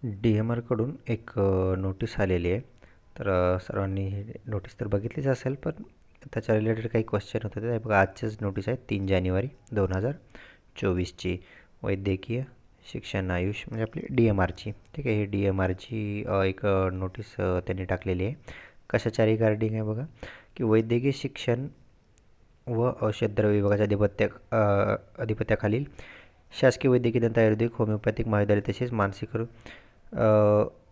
DMRकडून एक नोटीस आलेली आहे. तर सर्वांनी ही नोटीस तर बघितलीच असेल, पण त्याच्या रिलेटेड काही क्वेश्चन होते. ते बघा, आजचीच नोटीस आहे 3 जानेवारी 2024ची. वैद्यकीय शिक्षण आयुष म्हणजे आपली DMRची. ठीक आहे, ही DMRची एक नोटीस त्यांनी टाकलेली आहे. कशाच्या रिगार्डिंग आहे बघा, की वैद्यकीय शिक्षण व औषधद्रव्य विभागाच्या अधिपत्याखालील शासकीय वैद्यकीय दंत आयुर्वेदिक होमिओपॅथिक महाविद्यालय तसेच मानसिक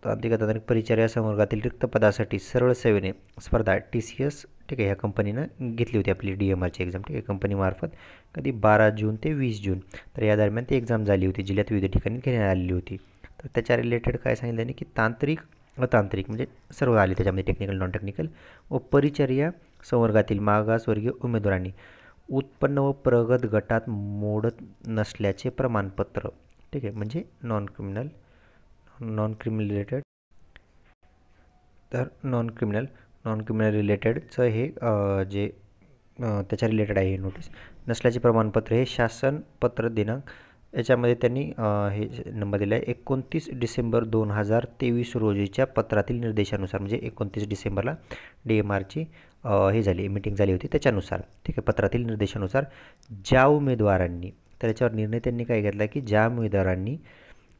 तांत्रिक तांत्रिक परिचर्या संवर्गातील रिक्त पदासाठी सरळ सेवेने स्पर्धा TCS, ठीक आहे, ह्या कंपनीनं घेतली होती आपली DMRची एक्झाम. ठीक आहे, कंपनीमार्फत कधी 12 जून ते 20 जून, तर या दरम्यान ती एक्झाम झाली होती, जिल्ह्यात विविध ठिकाणी घेण्यात आलेली होती. तर त्याच्या रिलेटेड काय सांगितलं नाही की तांत्रिक अतांत्रिक म्हणजे सर्व आले त्याच्यामध्ये, टेक्निकल नॉन टेक्निकल व परिचर्या संवर्गातील मागासवर्गीय उमेदवारांनी उत्पन्न व प्रगत गटात मोडत नसल्याचे प्रमाणपत्र. ठीक आहे, म्हणजे नॉन क्रिमिनल रिलेटेड, तर नॉन क्रिमिनल रिलेटेडचं हे जे त्याच्या रिलेटेड आहे हे नोटीस नसल्याचे प्रमाणपत्र हे शासन पत्र दिनांक याच्यामध्ये त्यांनी हे नंबर दिला आहे 29 डिसेंबर 2023 रोजीच्या पत्रातील निर्देशानुसार. म्हणजे 29 डिसेंबरला DMRची हे झाली मीटिंग झाली होती, त्याच्यानुसार. ठीक आहे, पत्रातील निर्देशानुसार ज्या उमेदवारांनी, तर याच्यावर निर्णय त्यांनी काय घेतला की ज्या उमेदवारांनी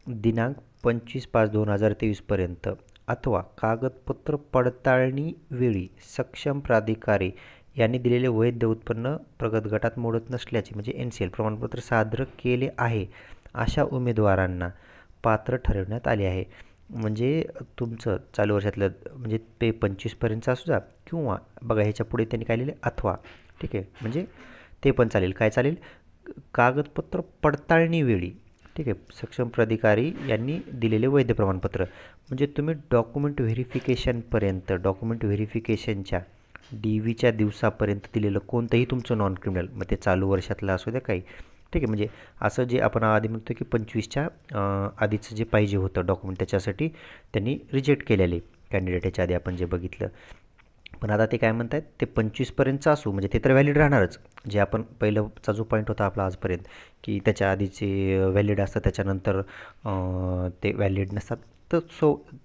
दिनांक 25/5/2023 अथवा कागदपत्र पडताळणी वेळी सक्षम प्राधिकारी यांनी दिलेले वैध उत्पन्न प्रगत गटात मोडत नसल्याचे म्हणजे NCL प्रमाणपत्र सादर केले आहे, अशा उमेदवारांना पात्र ठरवण्यात आले आहे. म्हणजे तुमचं चालू वर्षातलं म्हणजे ते 25पर्यंतचं असू द्या, किंवा बघा ह्याच्या पुढे त्यांनी काय लिहिले अथवा. ठीक आहे, म्हणजे ते पण चालेल. काय चालेल? कागदपत्र पडताळणी वेळी, ठीक आहे, सक्षम प्राधिकारी यांनी दिलेले वैध प्रमाणपत्र. म्हणजे तुम्ही डॉक्युमेंट व्हेरिफिकेशनच्या DVच्या दिवसापर्यंत दिलेलं कोणतंही तुमचं नॉन क्रिमिनल, मग ते चालू वर्षातलं असू द्या काही. ठीक आहे, म्हणजे असं जे आपण आधी म्हणतो की 25च्या आधीचं जे पाहिजे होतं डॉक्युमेंट, त्याच्यासाठी त्यांनी रिजेक्ट केलेले कॅन्डिडेट ह्याच्या आधी आपण जे बघितलं. पण आता ते काय म्हणत आहेत, ते 25पर्यंतचं असू म्हणजे ते तर व्हॅलिड राहणारच. जे आपण पहिलाचा जो पॉईंट होता आपला आजपर्यंत, की त्याच्या आधीचे व्हॅलिड असतात, त्याच्यानंतर ते व्हॅलिड नसतात, तर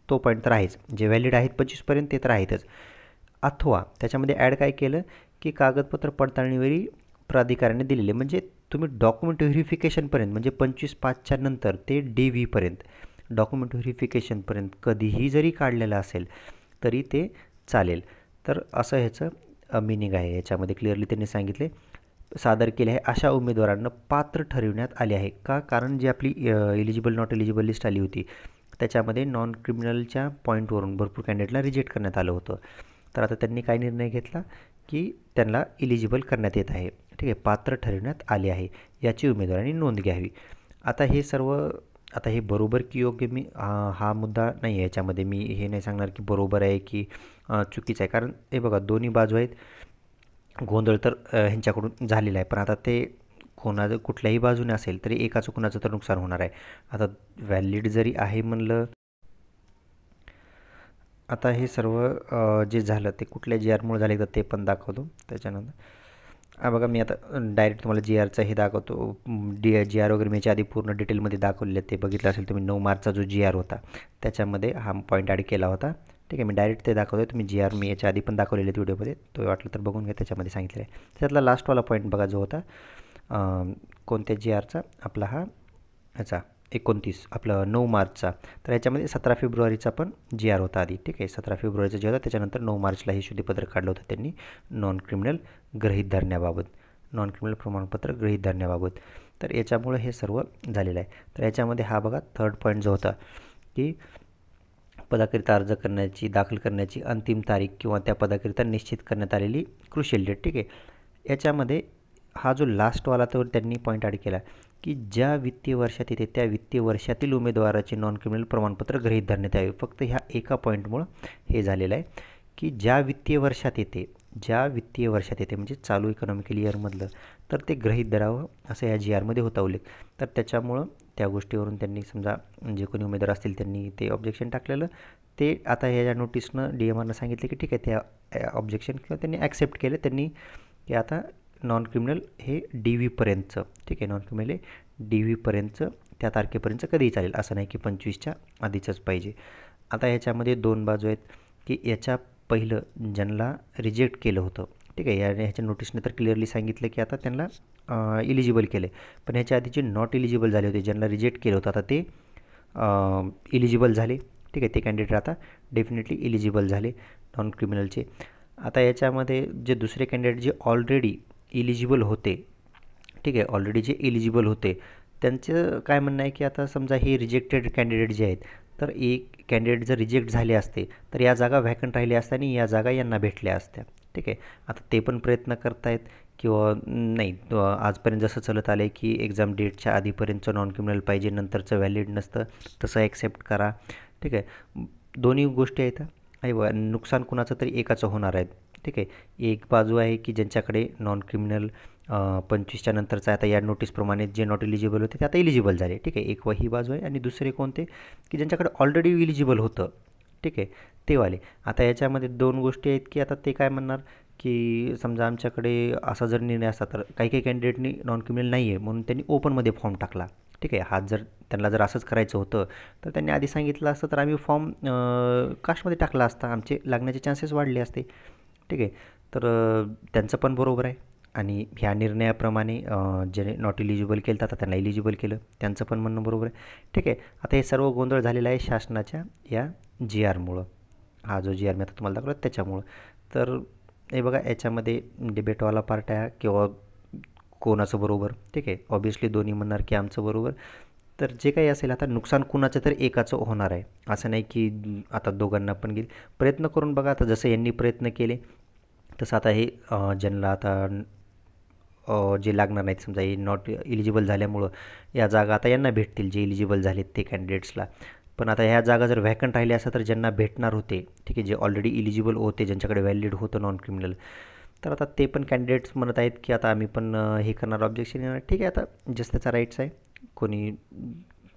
तो पॉईंट तर आहेच. जे व्हॅलिड आहेत 25पर्यंत ते तर आहेतच. अथवा त्याच्यामध्ये ॲड काय केलं की कागदपत्र पडताळणीवेळी प्राधिकाऱ्याने दिलेले, म्हणजे तुम्ही डॉक्युमेंट व्हेरिफिकेशनपर्यंत म्हणजे 25/5च्या नंतर ते DVपर्यंत डॉक्युमेंट व्हेरिफिकेशनपर्यंत कधीही जरी काढलेलं असेल तरी ते चालेल. तर असं ह्याचं मिनिंग आहे. याच्यामध्ये क्लिअरली त्यांनी सांगितले सादर केले आहे अशा उमेदवारांना पात्र ठरविण्यात आले आहे. का? कारण जी आपली एलिजिबल नॉट एलिजिबल लिस्ट आली होती त्याच्यामध्ये नॉन क्रिमिनलच्या पॉईंटवरून भरपूर कॅन्डिडेटला रिजेक्ट करण्यात आलं होतं. तर आता त्यांनी काय निर्णय घेतला की त्यांना इलिजिबल करण्यात येत आहे. ठीक आहे, पात्र ठरविण्यात आले आहे, याची उमेदवारांनी नोंद घ्यावी. आता हे सर्व, आता हे बरोबर की योग्य, मी हा मुद्दा नाही आहे याच्यामध्ये. मी हे नाही सांगणार की बरोबर आहे की चुकीचं आहे, कारण हे बघा दोन्ही बाजू आहेत. गोंधळ तर ह्यांच्याकडून झालेला आहे, पण आता ते कुठल्याही बाजूने असेल तरी एकाचं कुणाचं तर नुकसान होणार आहे. आता व्हॅलिड जरी आहे म्हणलं, आता हे सर्व जे झालं ते कुठल्या GRमुळे झाले तर ते पण दाखवतो त्याच्यानंतर. बघा मी आता डायरेक्ट तुम्हाला GRचं हे दाखवतो. GR वगैरे मी याच्या आधी पूर्ण डिटेलमध्ये दाखवलेलं, ते बघितलं असेल तुम्ही. 9 मार्चचा जो GR होता त्याच्यामध्ये हा पॉईंट ॲड केला होता. ठीक आहे, मी डायरेक्ट ते दाखवतो. तुम्ही GR मी याच्या आधी पण दाखवलेले आहेत व्हिडिओमध्ये, तो वाटलं तर बघून घ्या, त्याच्यामध्ये सांगितलं आहे. त्यातला लास्टवाला पॉईंट बघा जो होता कोणत्या GRचा, आपला हा ह्याचा 29 आपलं 9 मार्चचा. तर याच्यामध्ये 17 फेब्रुवारीचा पण GR होता आधी. ठीक आहे, 17 फेब्रुवारीचा जे होता त्याच्यानंतर 9 मार्चला हे शुद्धीपत्र काढलं होतं त्यांनी नॉन क्रिमिनल गृहीत धरण्याबाबत, नॉन क्रिमिनल प्रमाणपत्र गृहीत धरण्याबाबत. तर याच्यामुळे हे सर्व झालेलं आहे. तर याच्यामध्ये हा बघा थर्ड पॉईंट जो होता की पदाकरिता अर्ज करण्याची, दाखल करण्याची अंतिम तारीख किंवा त्या पदाकरिता निश्चित करण्यात आलेली क्रुशियल डेट. ठीक आहे, याच्यामध्ये हा जो लास्टवाला तो त्यांनी पॉईंट ॲड केला की ज्या वित्तीय वर्षात येते त्या वित्तीय वर्षातील उमेदवाराचे नॉन क्रिमिनल प्रमाणपत्र गृहीत धरण्यात यावे. फक्त ह्या एका पॉईंटमुळं हे झालेलं आहे की ज्या वित्तीय वर्षात येते, म्हणजे चालू इकॉनॉमिकल इयरमधलं, तर ते गृहीत धरावं असं या GRमध्ये होता उल्लेख. तर त्याच्यामुळं त्या गोष्टीवरून त्यांनी समजा जे कोणी उमेदवार असतील त्यांनी ते ऑब्जेक्शन टाकलेलं. ते आता ह्या नोटीसनं DMRनं सांगितले की ठीक आहे, त्या ऑब्जेक्शन किंवा त्यांनी ॲक्सेप्ट केलं त्यांनी की आता नॉन क्रिमिनल हे DVपर्यंतचं. ठीक आहे, नॉन क्रिमिनल हे डी व्हीपर्यंत त्या तारखेपर्यंत कधीही चालेल, असं नाही की 25च्या आधीचंच पाहिजे. आता ह्याच्यामध्ये दोन बाजू आहेत की याच्या पहिलं ज्यांना रिजेक्ट केलं होतं, ठीक आहे, ह्याच्या नोटीसने तर क्लिअरली सांगितलं की आता त्यांना इलिजिबल केलं आहे, पण ह्याच्या आधी जे नॉट इलिजिबल झाले होते, ज्यांना रिजेक्ट केलं होतं, आता ते इलिजिबल झाले. ठीक आहे, ते कॅन्डिडेट आता डेफिनेटली इलिजिबल झाले नॉन क्रिमिनलचे. आता याच्यामध्ये जे दुसरे कॅन्डिडेट जे ऑलरेडी इलिजिबल होते, ठीक आहे, ऑलरेडी जे इलिजिबल होते त्यांचं काय म्हणणं आहे की आता समजा हे रिजेक्टेड कॅन्डिडेट जे आहेत, तर एक कॅन्डिडेट जर रिजेक्ट झाले असते तर या जागा व्हॅकंट राहिल्या असत्या आणि या जागा यांना भेटल्या असत्या. ठीक आहे, आता ते पण प्रयत्न करतायत किंवा नाही, आजपर्यंत जसं चालत आलं आहे की एक्झाम डेटच्या आधीपर्यंतचं नॉन क्रिमिनल पाहिजे, नंतरचं व्हॅलिड नसतं, तसं ॲक्सेप्ट करा. ठीक आहे, दोन्ही गोष्टी आहेत. आहे बघा, नुकसान कुणाचं तरी एकाचं होणार आहे. ठीक आहे, एक बाजू आहे की ज्यांच्याकडे नॉन क्रिमिनल 25च्या नंतरचं आता या नोटीसप्रमाणे जे नॉट इलिजिबल होते ते आता इलिजिबल झाले. ठीक आहे, एक ही बाजू आहे आणि दुसरे कोणते की ज्यांच्याकडे ऑलरेडी इलिजिबल होतं, ठीक आहे, ते वाले. आता याच्यामध्ये दोन गोष्टी आहेत की आता ते काय म्हणणार की समजा आमच्याकडे असा जर निर्णय असता तर काही काही कॅन्डिडेटनी नॉन क्रिमिनल नाही आहे म्हणून त्यांनी ओपनमध्ये फॉर्म टाकला. ठीक आहे, त्यांना जर असंच करायचं होतं तर त्यांनी आधी सांगितलं असतं तर आम्ही फॉर्म कास्टमध्ये टाकला असता, आमचे लागण्याचे चान्सेस वाढले असते. ठीक आहे, तर त्यांचं पण बरोबर आहे आणि ह्या निर्णयाप्रमाणे ज्याने नॉट इलिजिबल केलं तर आता त्यांना इलिजिबल केलं, त्यांचं पण म्हणणं बरोबर आहे. ठीक आहे, आता हे सर्व गोंधळ झालेला आहे शासनाच्या या जी आरमुळं, हा जो जी आर मी आता तुम्हाला दाखवला त्याच्यामुळं. तर हे बघा, याच्यामध्ये डिबेटवाला पार्ट आहे किंवा कोणाचं बरोबर. ठीक आहे, ऑब्वियसली दोन्ही म्हणणार की आमचं बरोबर. तर जे काही असेल आता नुकसान कुणाचं तर एकाचं होणार आहे, असं नाही की आता दोघांना पण घेईल. प्रयत्न करून बघा, आता जसं यांनी प्रयत्न केले तसं आता हे ज्यांना आता जे लागणार नाहीत, समजा हे नॉट इलिजिबल झाल्यामुळं या जागा आता यांना भेटतील, जे इलिजिबल झालेत ते कॅन्डिडेट्सला. पण आता ह्या जागा जर व्हॅकंट राहिल्या असतात तर ज्यांना भेटणार होते, ठीक आहे, जे ऑलरेडी इलिजिबल होते, ज्यांच्याकडे व्हॅलिड होतं नॉन क्रिमिनल, तर आता ते पण कॅन्डिडेट्स म्हणत आहेत की आता आम्ही पण हे करणार, ऑब्जेक्शन येणार. ठीक आहे, आता जस्ट त्याचा राईट्स आहे, कोणी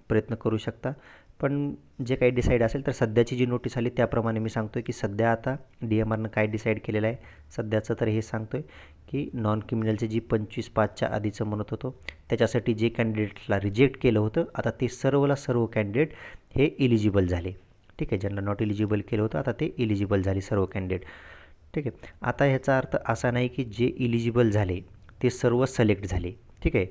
प्रयत्न करू शकता. पण जे काही डिसाईड असेल तर सध्याची जी नोटीस आली त्याप्रमाणे मी सांगतो आहे की सध्या आता डी एम आरनं काय डिसाईड केलेलं आहे सध्याचं, तर हे सांगतो आहे की नॉन क्रिमिनलचे जी 25/5च्या आधीचं म्हणत होतो त्याच्यासाठी जे कॅन्डिडेटला रिजेक्ट केलं होतं आता ते सर्व कॅन्डिडेट हे इलिजिबल झाले. ठीक आहे, ज्यांना नॉट इलिजिबल केलं होतं आता ते इलिजिबल झाले सर्व कॅन्डिडेट. ठीक आहे, आता ह्याचा अर्थ असा नाही की जे इलिजिबल झाले ते सर्व सिलेक्ट झाले. ठीक आहे,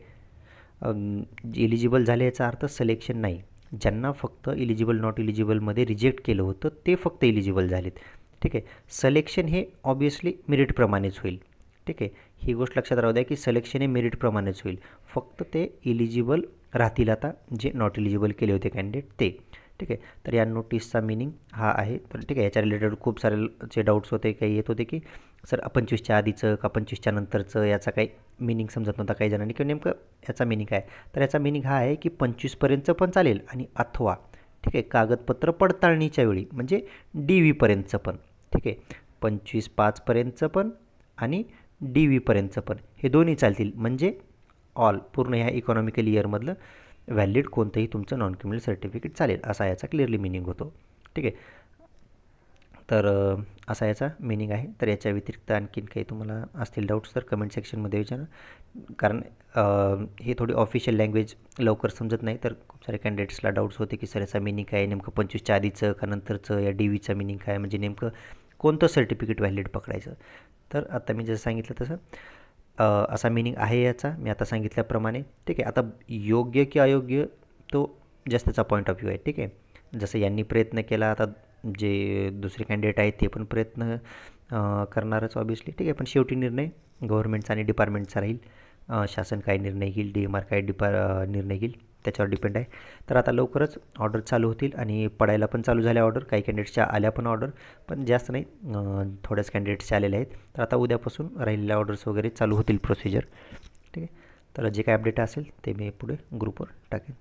इलिजिबल झाले याचा अर्थ सिलेक्शन नाही, ज्यांना फक्त इलिजिबल नॉट इलिजिबलमध्ये रिजेक्ट केलं होतं ते फक्त इलिजिबल झालेत. ठीक आहे, सिलेक्शन हे ऑब्वियसली मेरिटप्रमाणेच होईल. ठीक आहे, ही गोष्ट लक्षात राहू द्या की सिलेक्शन हे मेरिटप्रमाणेच होईल, फक्त ते इलिजिबल राहतील आता जे नॉट इलिजिबल केले होते कॅन्डिडेट ते. ठीक आहे, तर या नोटीसचा मिनिंग हा आहे. तर ठीक आहे, याच्या रिलेटेड खूप सारे जे डाऊट्स होते, काही येत होते की सर 25च्या आधीचं का 25च्या नंतरचं, याचा काही मिनिंग समजत नव्हता काही जणांनी किंवा नेमकं याचा मिनिंग काय. तर याचा मिनिंग हा आहे की 25पर्यंतचं पण चालेल आणि अथवा ठीक आहे कागदपत्र पडताळणीच्या वेळी म्हणजे डी व्हीपर्यंतचं पण. ठीक आहे, 25/5पर्यंतचं पण आणि डी व्हीपर्यंतचं पण हे दोन्ही चालतील, म्हणजे ऑल पूर्ण ह्या इकॉनॉमिकल इयरमधलं व्हॅलिड कोणतंही तुमचं नॉन क्रिमिनल सर्टिफिकेट चालेल, असा याचा क्लिअरली मिनिंग होतो. ठीक आहे, तर असा याचा मिनिंग आहे. तर याच्या व्यतिरिक्त आणखीन काही तुम्हाला असतील डाऊट्स तर कमेंट सेक्शनमध्ये विचारा, कारण हे थोडी ऑफिशियल लँग्वेज लवकर समजत नाही, तर खूप सारे कॅन्डिडेट्सला डाऊट्स होते की सर याचा मिनिंग काय, नेमकं 25च्या आधीचं का नंतरचं, या डी व्हीचा मिनिंग काय, म्हणजे नेमकं कोणतं सर्टिफिकेट व्हॅलिड पकडायचं. तर आता मी जसं सांगितलं तसं असा मिनिंग आहे याचा, मी आता सांगितल्याप्रमाणे. ठीक आहे, आता योग्य की अयोग्य तो जास्त त्याचा पॉईंट ऑफ व्ह्यू आहे. ठीक आहे, जसं यांनी प्रयत्न केला, आता जे दुसरे कॅन्डिडेट आहेत ते पण प्रयत्न करणारच ऑब्वियसली. ठीक आहे, पण शेवटी निर्णय गव्हर्नमेंटचा आणि डिपार्टमेंटचा राहील. शासन काय निर्णय घेईल, डी एम आर काय निर्णय घेईल त्याच्यावर डिपेंड आहे. तर आता लवकरच ऑर्डर चालू होतील आणि पडायला पण चालू झाल्या ऑर्डर, काही कॅन्डिडेट्सच्या आल्या पण ऑर्डर, पण जास्त नाही, थोड्याच कॅन्डिडेट्सच्या आलेल्या आहेत. तर आता उद्यापासून राहिलेल्या ऑर्डर्स वगैरे चालू होतील प्रोसिजर. ठीक आहे, तर जे काय अपडेट असेल ते मी पुढे ग्रुपवर टाकेन.